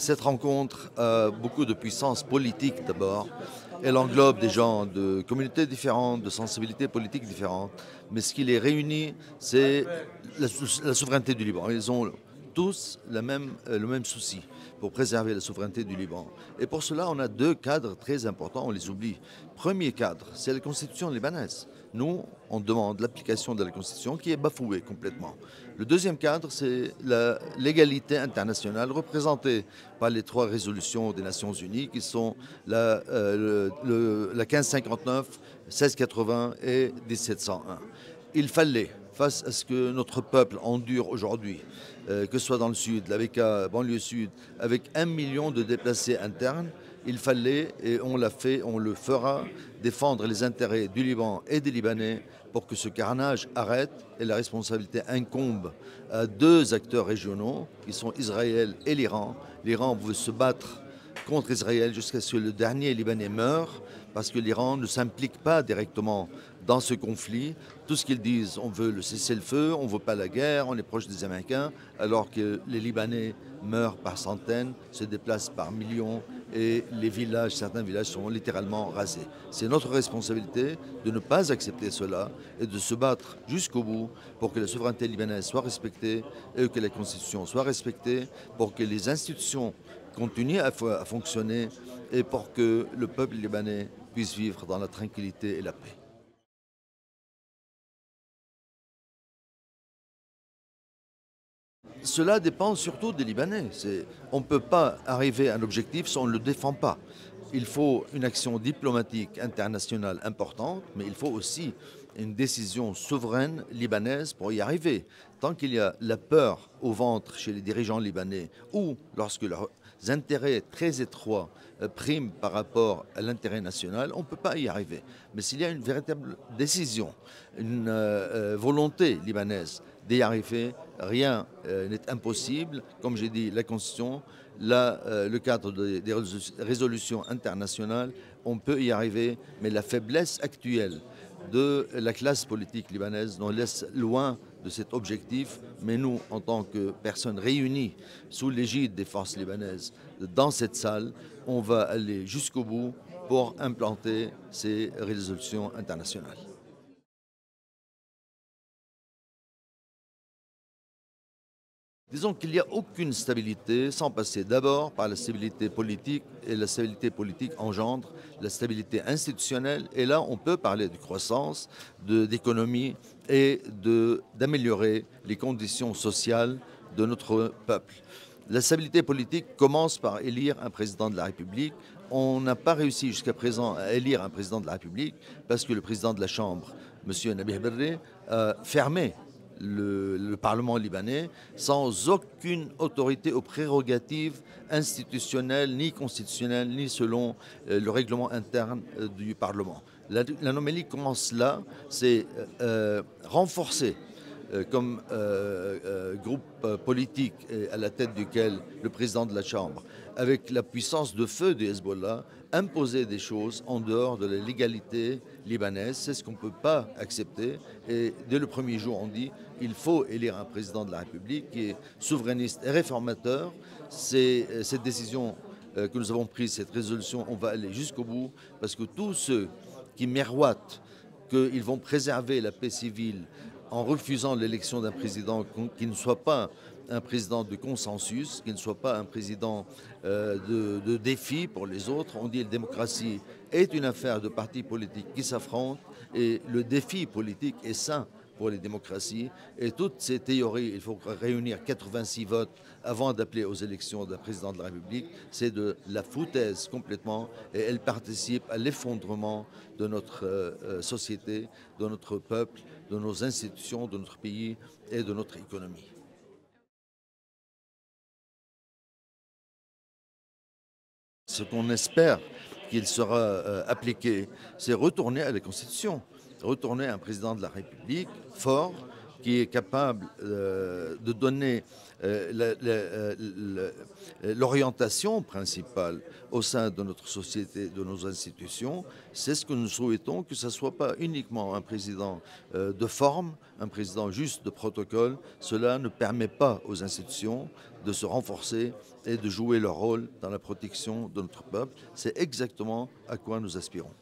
Cette rencontre a beaucoup de puissance politique d'abord. Elle englobe des gens de communautés différentes, de sensibilités politiques différentes. Mais ce qui les réunit, c'est la souveraineté du Liban. Ils ont tous le même souci pour préserver la souveraineté du Liban. Et pour cela, on a deux cadres très importants, on les oublie. Premier cadre, c'est la constitution libanaise. Nous, on demande l'application de la constitution qui est bafouée complètement. Le deuxième cadre, c'est la légalité internationale représentée par les trois résolutions des Nations Unies qui sont la 1559, 1680 et 1701. Il fallait, face à ce que notre peuple endure aujourd'hui, que ce soit dans le sud, la BK, banlieue sud, avec 1 million de déplacés internes, il fallait, et on l'a fait, on le fera, défendre les intérêts du Liban et des Libanais pour que ce carnage arrête et la responsabilité incombe à deux acteurs régionaux qui sont Israël et l'Iran. L'Iran veut se battre contre Israël jusqu'à ce que le dernier Libanais meure parce que l'Iran ne s'implique pas directement dans ce conflit. Tout ce qu'ils disent, on veut le cessez-le-feu, on ne veut pas la guerre, on est proche des Américains, alors que les Libanais meurent par centaines, se déplacent par millions et les villages, certains villages sont littéralement rasés. C'est notre responsabilité de ne pas accepter cela et de se battre jusqu'au bout pour que la souveraineté libanaise soit respectée et que la Constitution soit respectée, pour que les institutions continuent à fonctionner et pour que le peuple libanais puisse vivre dans la tranquillité et la paix. Cela dépend surtout des Libanais. On ne peut pas arriver à un objectif si on ne le défend pas. Il faut une action diplomatique internationale importante, mais il faut aussi une décision souveraine libanaise pour y arriver. Tant qu'il y a la peur au ventre chez les dirigeants libanais ou lorsque leurs intérêts très étroits priment par rapport à l'intérêt national, on ne peut pas y arriver. Mais s'il y a une véritable décision, une volonté libanaise d'y arriver, rien n'est impossible. Comme j'ai dit, la Constitution, le cadre des résolutions internationales, on peut y arriver, mais la faiblesse actuelle de la classe politique libanaise nous laisse loin de cet objectif. Mais nous, en tant que personnes réunies sous l'égide des forces libanaises dans cette salle, on va aller jusqu'au bout pour implanter ces résolutions internationales. Disons qu'il n'y a aucune stabilité sans passer d'abord par la stabilité politique, et la stabilité politique engendre la stabilité institutionnelle. Et là, on peut parler de croissance, d'économie et d'améliorer les conditions sociales de notre peuple. La stabilité politique commence par élire un président de la République. On n'a pas réussi jusqu'à présent à élire un président de la République parce que le président de la Chambre, M. Nabih Berri, a fermé le Parlement libanais sans aucune autorité aux prérogatives institutionnelles, ni constitutionnelles, ni selon le règlement interne du Parlement. L'anomalie commence là, c'est renforcer comme groupe politique à la tête duquel le président de la Chambre, avec la puissance de feu du Hezbollah, imposer des choses en dehors de la légalité libanaise. C'est ce qu'on ne peut pas accepter. Et dès le premier jour, on dit qu'il faut élire un président de la République qui est souverainiste et réformateur. C'est cette décision que nous avons prise, cette résolution, on va aller jusqu'au bout, parce que tous ceux qui miroitent qu'ils vont préserver la paix civile en refusant l'élection d'un président qui ne soit pas un président de consensus, qui ne soit pas un président de défi pour les autres. On dit que la démocratie est une affaire de partis politiques qui s'affrontent et le défi politique est sain pour les démocraties. Et toutes ces théories, il faut réunir 86 votes avant d'appeler aux élections d'un président de la République, c'est de la foutaise complètement et elle participe à l'effondrement de notre société, de notre peuple, de nos institutions, de notre pays et de notre économie. Ce qu'on espère qu'il sera appliqué, c'est retourner à la Constitution, retourner à un président de la République fort, qui est capable de donner l'orientation principale au sein de notre société, de nos institutions. C'est ce que nous souhaitons, que ce ne soit pas uniquement un président de forme, un président juste de protocole. Cela ne permet pas aux institutions de se renforcer et de jouer leur rôle dans la protection de notre peuple. C'est exactement à quoi nous aspirons.